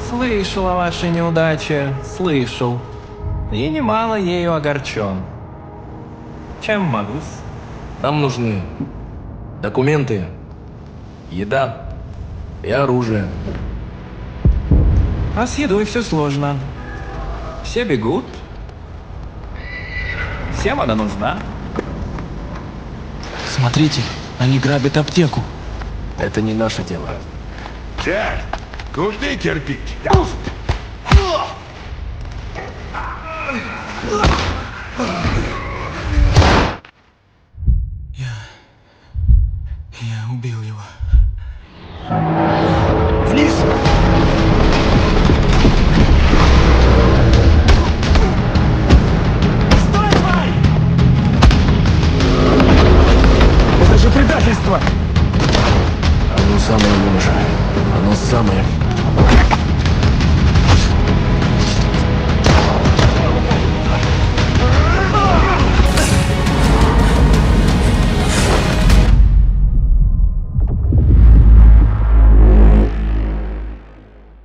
Слышал о вашей неудаче, слышал. И немало ею огорчен. Чем могу? Нам нужны документы, еда и оружие. А с едой все сложно. Все бегут. Всем она нужна. Смотрите, они грабят аптеку. Это не наше дело. Так, куда терпеть? Я убил его. Вниз! Стой, тварь! Это же предательство! Оно самое, юноша. Оно самое.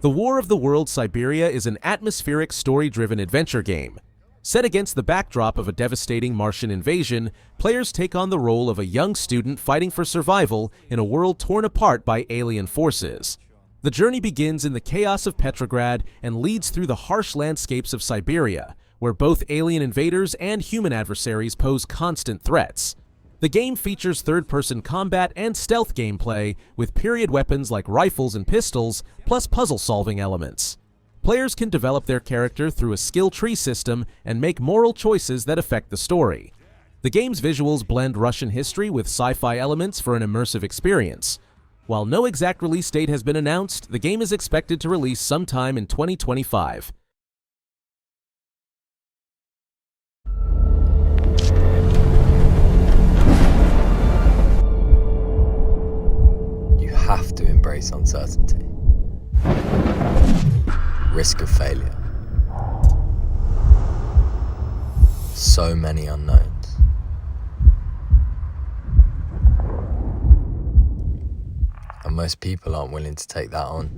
The War of the Worlds Siberia is an atmospheric, story-driven adventure game. Set against the backdrop of a devastating Martian invasion, players take on the role of a young student fighting for survival in a world torn apart by alien forces. The journey begins in the chaos of Petrograd and leads through the harsh landscapes of Siberia, where both alien invaders and human adversaries pose constant threats. The game features third-person combat and stealth gameplay with period weapons like rifles and pistols, plus puzzle-solving elements. Players can develop their character through a skill tree system and make moral choices that affect the story. The game's visuals blend Russian history with sci-fi elements for an immersive experience. While no exact release date has been announced, the game is expected to release sometime in 2025. You have to embrace uncertainty. Risk of failure. So many unknowns. And most people aren't willing to take that on.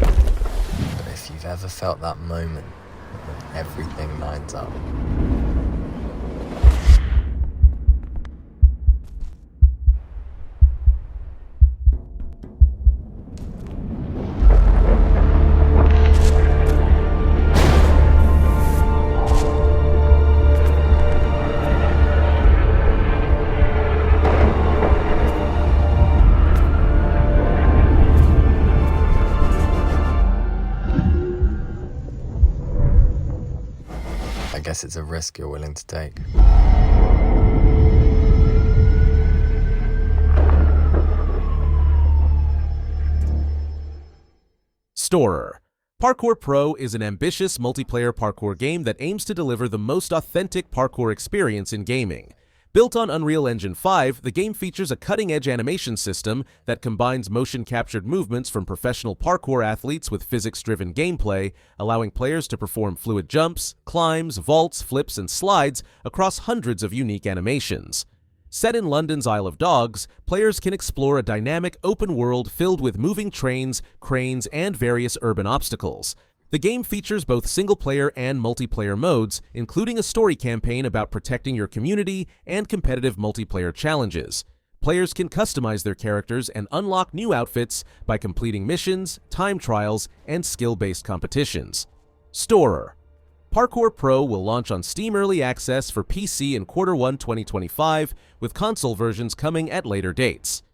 But if you've ever felt that moment when everything lines up, I guess it's a risk you're willing to take. STORROR Parkour Pro is an ambitious multiplayer parkour game that aims to deliver the most authentic parkour experience in gaming. Built on Unreal Engine 5, the game features a cutting-edge animation system that combines motion-captured movements from professional parkour athletes with physics-driven gameplay, allowing players to perform fluid jumps, climbs, vaults, flips, and slides across hundreds of unique animations. Set in London's Isle of Dogs, players can explore a dynamic open world filled with moving trains, cranes, and various urban obstacles. The game features both single-player and multiplayer modes, including a story campaign about protecting your community and competitive multiplayer challenges. Players can customize their characters and unlock new outfits by completing missions, time trials, and skill-based competitions. STORROR Parkour Pro will launch on Steam Early Access for PC in Q1 2025, with console versions coming at later dates.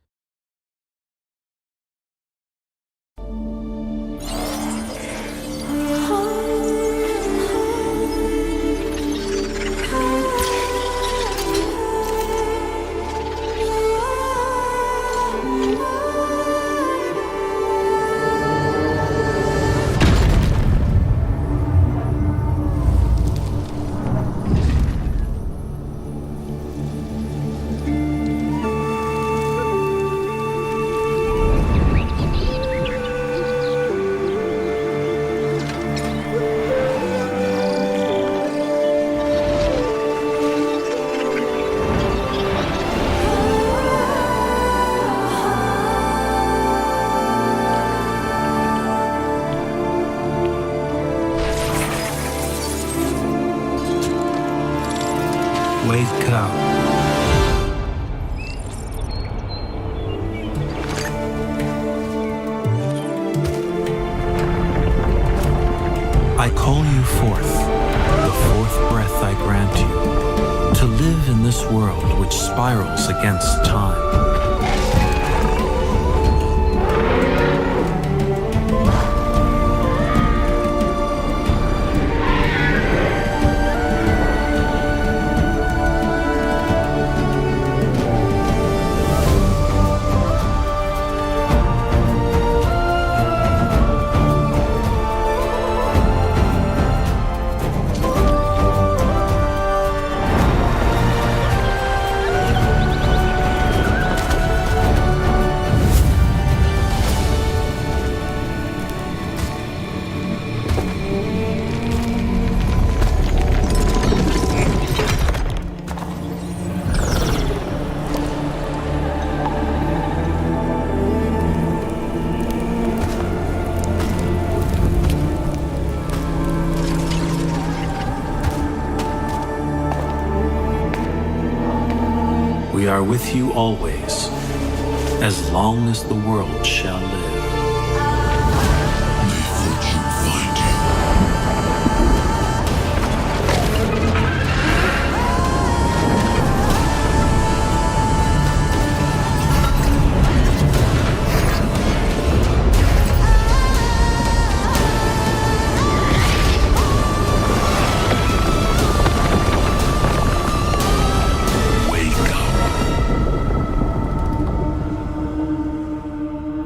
spirals against time. We are with you always, as long as the world shall live. May fortune find you.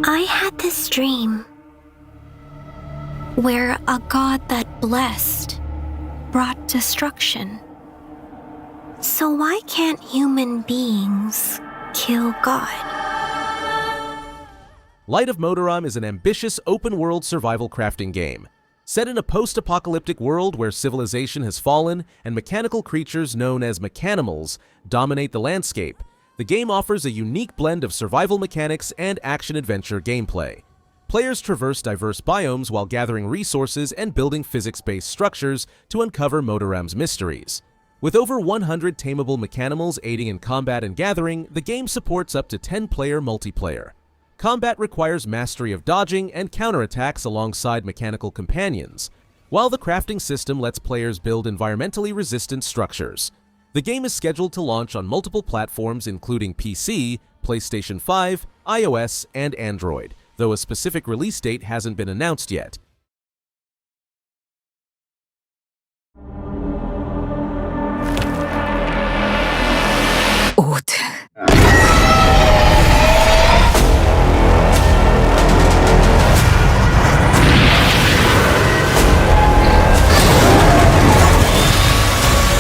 I had this dream where a god that blessed brought destruction. So why can't human beings kill God? Light of MOTIRAM is an ambitious open-world survival crafting game. Set in a post-apocalyptic world where civilization has fallen and mechanical creatures known as mechanimals dominate the landscape, the game offers a unique blend of survival mechanics and action-adventure gameplay. Players traverse diverse biomes while gathering resources and building physics-based structures to uncover MOTIRAM's mysteries. With over 100 tameable mechanimals aiding in combat and gathering, the game supports up to 10-player multiplayer. Combat requires mastery of dodging and counterattacks alongside mechanical companions, while the crafting system lets players build environmentally resistant structures. The game is scheduled to launch on multiple platforms including PC, PlayStation 5, iOS, and Android, though a specific release date hasn't been announced yet. 오드.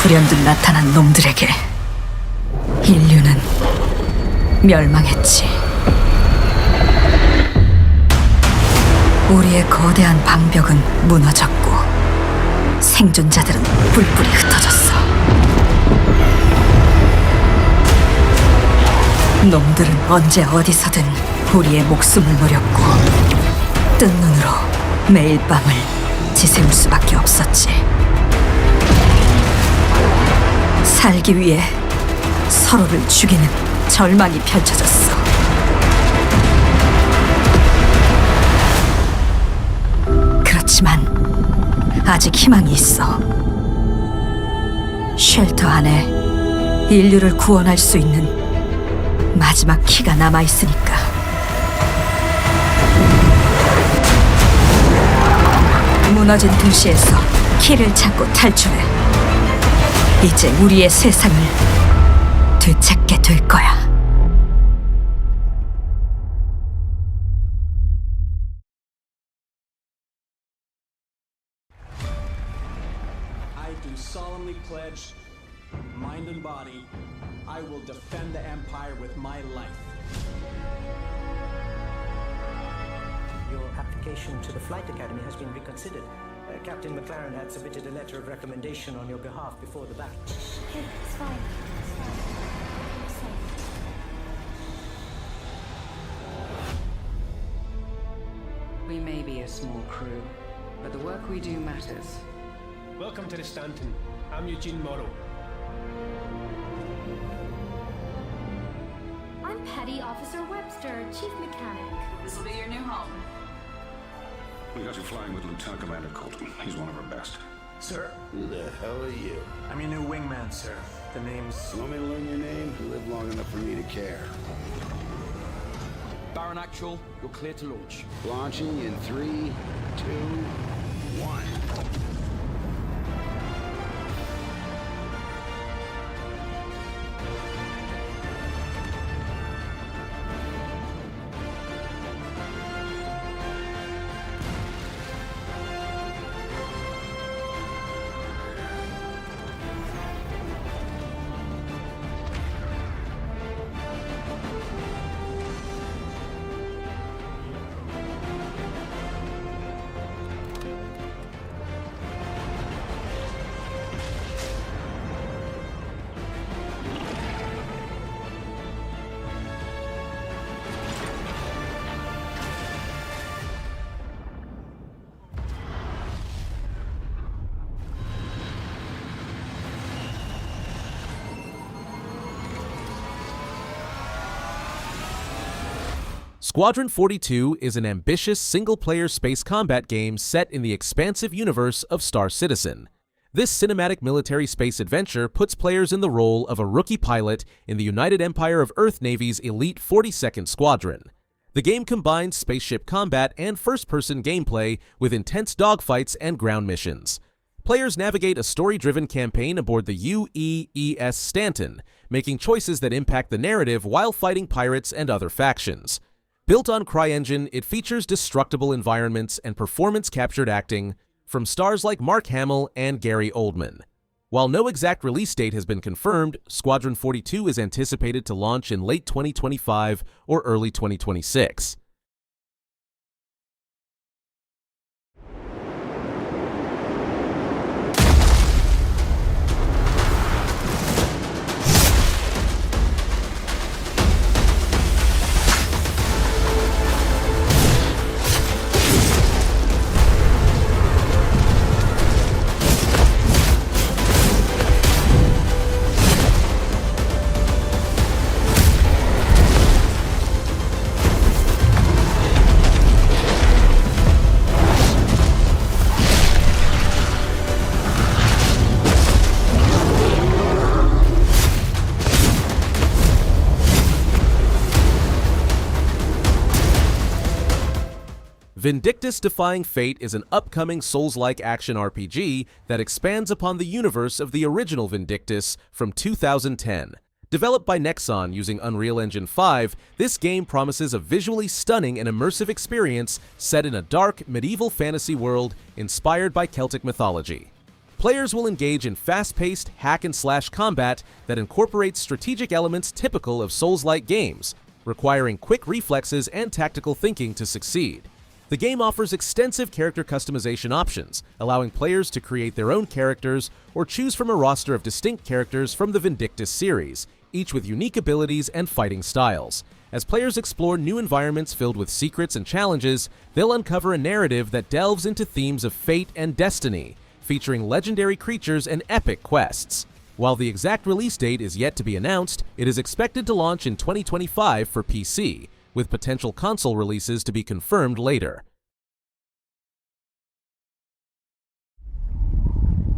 불현듯 나타난 놈들에게 인류는 멸망했지. 우리의 거대한 방벽은 무너졌고 생존자들은 뿔뿔이 흩어졌어. 놈들은 언제 어디서든 우리의 목숨을 노렸고 뜬 눈으로 매일 밤을 지새울 수밖에 없었지. 살기 위해 서로를 죽이는 절망이 펼쳐졌어. 그렇지만 아직 희망이 있어. 쉘터 안에 인류를 구원할 수 있는 마지막 키가 남아있으니까. 무너진 도시에서 키를 찾고 탈출해. 이제 우리의 세상을 되찾게 될 거야. I do solemnly pledge, mind and body, I will defend the Empire with my life. Your application to the Flight Academy has been reconsidered. Captain McLaren had submitted a letter of recommendation on your behalf before the battle. Okay, it's fine. It's fine. I'm safe. We may be a small crew, but the work we do matters. Welcome to the Stanton. I'm Eugene Morrow. I'm Petty Officer Webster, Chief Mechanic. This will be your new home. We got you flying with Lieutenant Commander Colton. He's one of our best. Sir? Who the hell are you? I'm your new wingman, sir. The name's... You want me to learn your name? You live long enough for me to care. Baron Actual, you're clear to launch. Launching in 3, 2, 1. Squadron 42 is an ambitious single-player space combat game set in the expansive universe of Star Citizen. This cinematic military space adventure puts players in the role of a rookie pilot in the United Empire of Earth Navy's elite 42nd Squadron. The game combines spaceship combat and first-person gameplay with intense dogfights and ground missions. Players navigate a story-driven campaign aboard the UEES Stanton, making choices that impact the narrative while fighting pirates and other factions. Built on CryEngine, it features destructible environments and performance-captured acting from stars like Mark Hamill and Gary Oldman. While no exact release date has been confirmed, Squadron 42 is anticipated to launch in late 2025 or early 2026. Vindictus Defying Fate is an upcoming Souls-like action RPG that expands upon the universe of the original Vindictus from 2010. Developed by Nexon using Unreal Engine 5, this game promises a visually stunning and immersive experience set in a dark, medieval fantasy world inspired by Celtic mythology. Players will engage in fast-paced hack-and-slash combat that incorporates strategic elements typical of Souls-like games, requiring quick reflexes and tactical thinking to succeed. The game offers extensive character customization options, allowing players to create their own characters or choose from a roster of distinct characters from the Vindictus series, each with unique abilities and fighting styles. As players explore new environments filled with secrets and challenges, they'll uncover a narrative that delves into themes of fate and destiny, featuring legendary creatures and epic quests. While the exact release date is yet to be announced, it is expected to launch in 2025 for PC, with potential console releases to be confirmed later.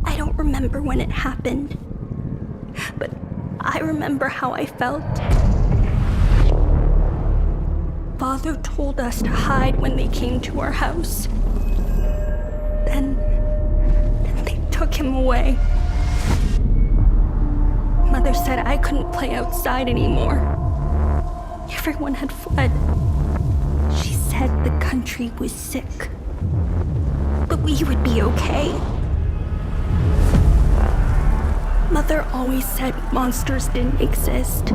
I don't remember when it happened, but I remember how I felt. Father told us to hide when they came to our house. Then they took him away. Mother said I couldn't play outside anymore. Everyone had fled. She said the country was sick, but we would be okay. Mother always said monsters didn't exist.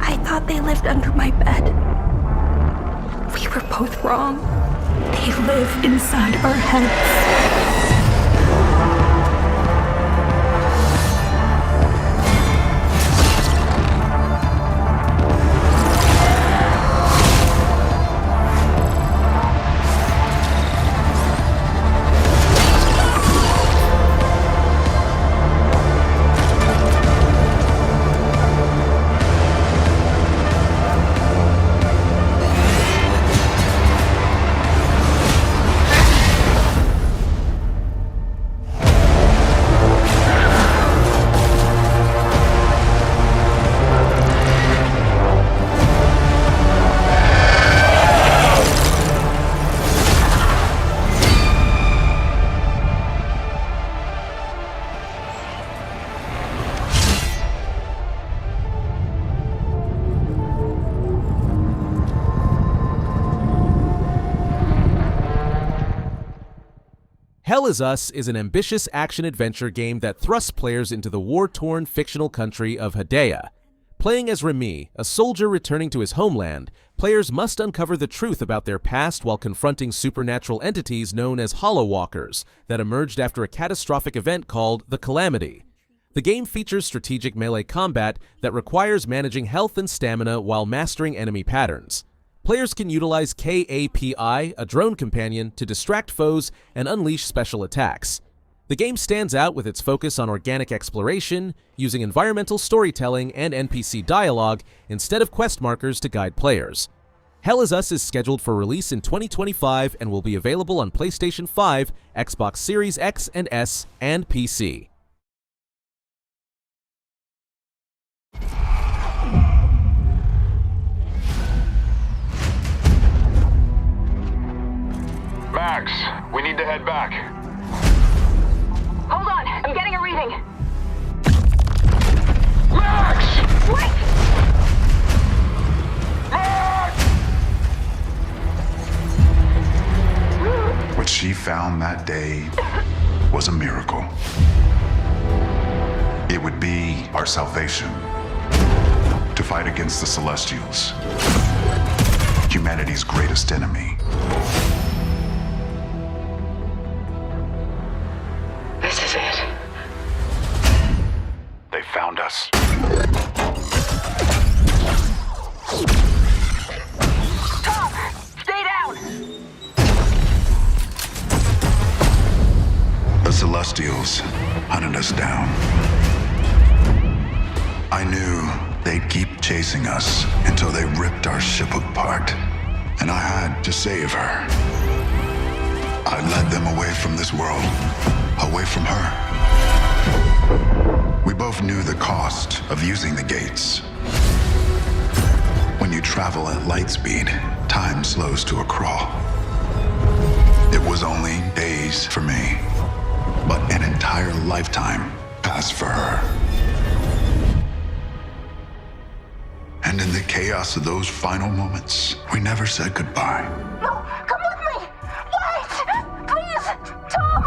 I thought they lived under my bed. We were both wrong. They live inside our heads. Hell Is Us is an ambitious action-adventure game that thrusts players into the war-torn fictional country of Hadea. Playing as Remy, a soldier returning to his homeland, players must uncover the truth about their past while confronting supernatural entities known as Hollow Walkers that emerged after a catastrophic event called the Calamity. The game features strategic melee combat that requires managing health and stamina while mastering enemy patterns. Players can utilize KAPI, a drone companion, to distract foes and unleash special attacks. The game stands out with its focus on organic exploration, using environmental storytelling and NPC dialogue instead of quest markers to guide players. Hell Is Us is scheduled for release in 2025 and will be available on PlayStation 5, Xbox Series X and S, and PC. Max, we need to head back. Hold on, I'm getting a reading. Max! Wait! Max! What she found that day was a miracle. It would be our salvation to fight against the Celestials, humanity's greatest enemy. This is it. They found us. Tom! Stay down! The Celestials hunted us down. I knew they'd keep chasing us until they ripped our ship apart, and I had to save her. I led them away from this world, away from her. We both knew the cost of using the gates. When you travel at light speed, time slows to a crawl. It was only days for me, but an entire lifetime passed for her. And in the chaos of those final moments, we never said goodbye. No, come with me! Wait! Please! Tom!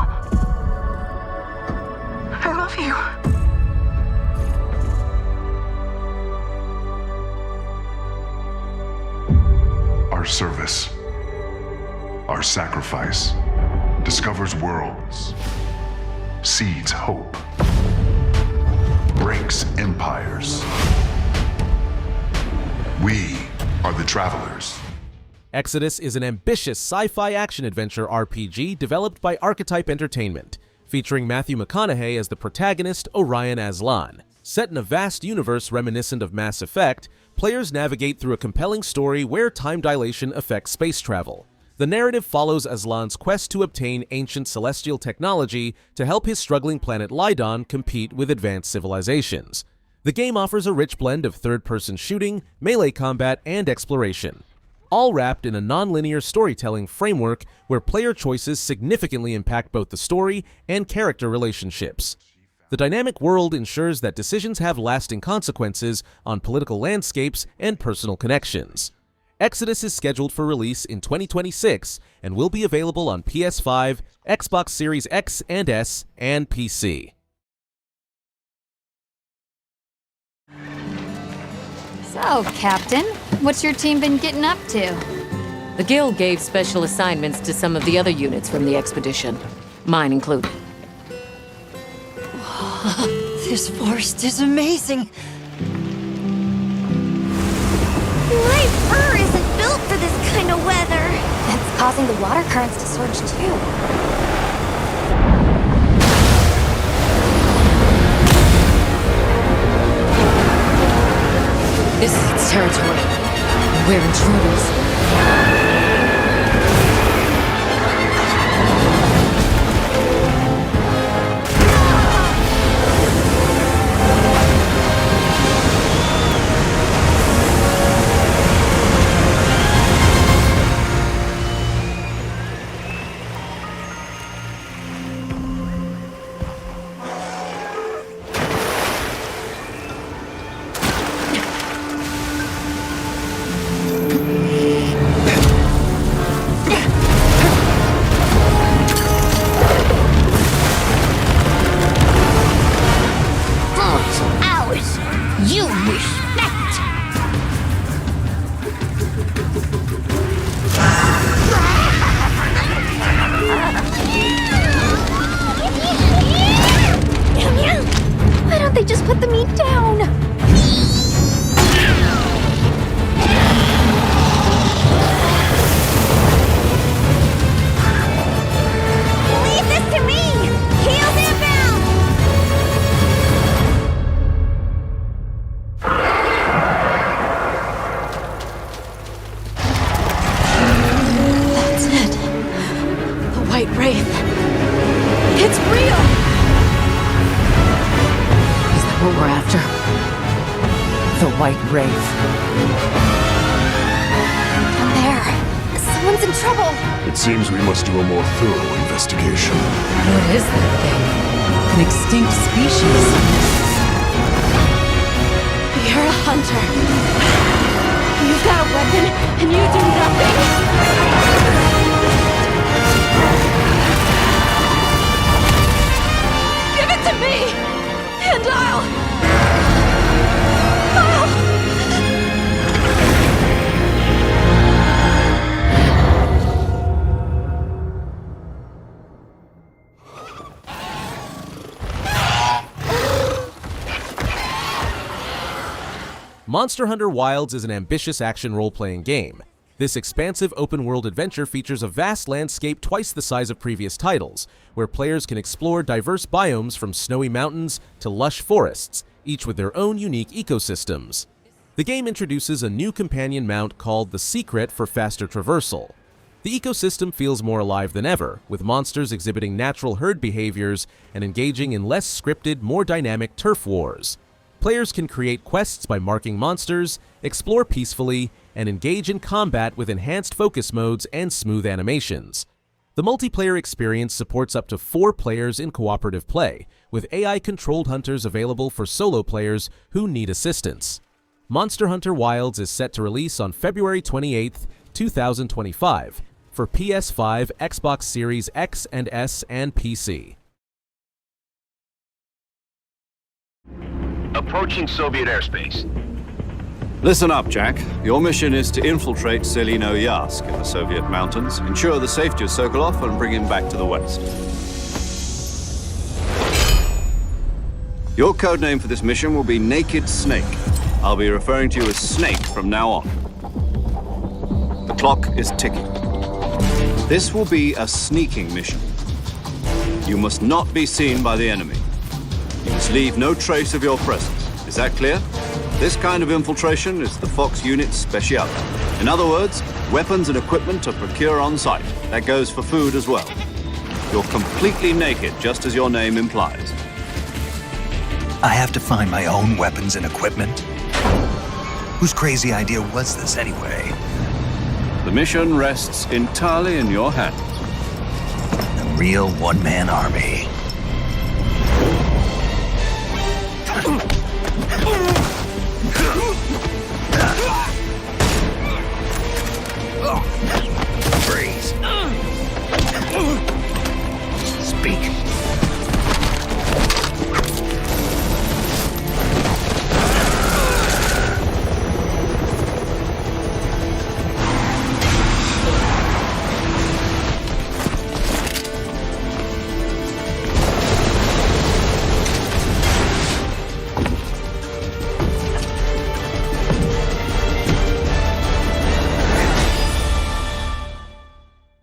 I love you. Our service, our sacrifice, discovers worlds, seeds hope, breaks empires. We are the travelers. Exodus is an ambitious sci-fi action-adventure RPG developed by Archetype Entertainment, featuring Matthew McConaughey as the protagonist Orion Aslan. Set in a vast universe reminiscent of Mass Effect, players navigate through a compelling story where time dilation affects space travel. The narrative follows Aslan's quest to obtain ancient celestial technology to help his struggling planet Lydon compete with advanced civilizations. The game offers a rich blend of third-person shooting, melee combat, and exploration, all wrapped in a non-linear storytelling framework where player choices significantly impact both the story and character relationships. The dynamic world ensures that decisions have lasting consequences on political landscapes and personal connections. Exodus is scheduled for release in 2026 and will be available on PS5, Xbox Series X and S, and PC. So, Captain, what's your team been getting up to? The Guild gave special assignments to some of the other units from the expedition, mine included. This forest is amazing. My fur isn't built for this kind of weather. That's causing the water currents to surge too. This is its territory. We're intruders. grave. Down there. Someone's in trouble. It seems we must do a more thorough investigation. What is that thing? An extinct species. You're a hunter. You've got a weapon, and you do nothing. Give it to me, and I'll... Monster Hunter Wilds is an ambitious action role-playing game. This expansive open-world adventure features a vast landscape twice the size of previous titles, where players can explore diverse biomes from snowy mountains to lush forests, each with their own unique ecosystems. The game introduces a new companion mount called the Secret for faster traversal. The ecosystem feels more alive than ever, with monsters exhibiting natural herd behaviors and engaging in less scripted, more dynamic turf wars. Players can create quests by marking monsters, explore peacefully, and engage in combat with enhanced focus modes and smooth animations. The multiplayer experience supports up to 4 players in cooperative play, with AI-controlled hunters available for solo players who need assistance. Monster Hunter Wilds is set to release on February 28, 2025, for PS5, Xbox Series X and S, and PC. Approaching Soviet airspace. Listen up, Jack. Your mission is to infiltrate Selino Yask in the Soviet mountains, ensure the safety of Sokolov, and bring him back to the west. Your codename for this mission will be Naked Snake. I'll be referring to you as Snake from now on. The clock is ticking. This will be a sneaking mission. You must not be seen by the enemy. You must leave no trace of your presence. Is that clear? This kind of infiltration is the Fox Unit's specialty. In other words, weapons and equipment to procure on site. That goes for food as well. You're completely naked, just as your name implies. I have to find my own weapons and equipment? Whose crazy idea was this anyway? The mission rests entirely in your hands. A real one-man army. Freeze. Speak.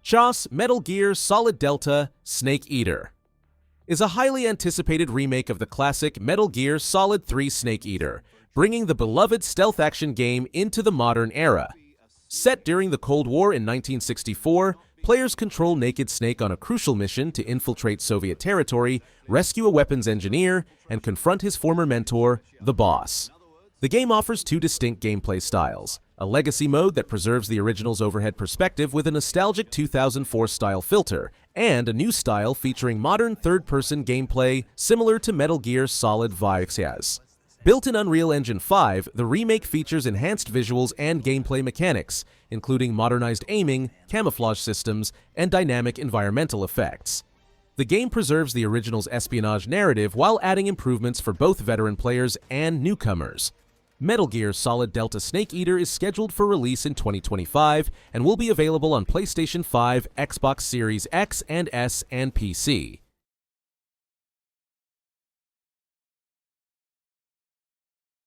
SHA's Metal Gear Solid Delta Snake Eater is a highly anticipated remake of the classic Metal Gear Solid 3 Snake Eater, bringing the beloved stealth action game into the modern era. Set during the Cold War in 1964, players control Naked Snake on a crucial mission to infiltrate Soviet territory, rescue a weapons engineer, and confront his former mentor, the Boss. The game offers 2 distinct gameplay styles: a legacy mode that preserves the original's overhead perspective with a nostalgic 2004-style filter, and a new style featuring modern third-person gameplay similar to Metal Gear Solid vibes. Built in Unreal Engine 5, the remake features enhanced visuals and gameplay mechanics, including modernized aiming, camouflage systems, and dynamic environmental effects. The game preserves the original's espionage narrative while adding improvements for both veteran players and newcomers. Metal Gear Solid Delta Snake Eater is scheduled for release in 2025 and will be available on PlayStation 5, Xbox Series X and S, and PC.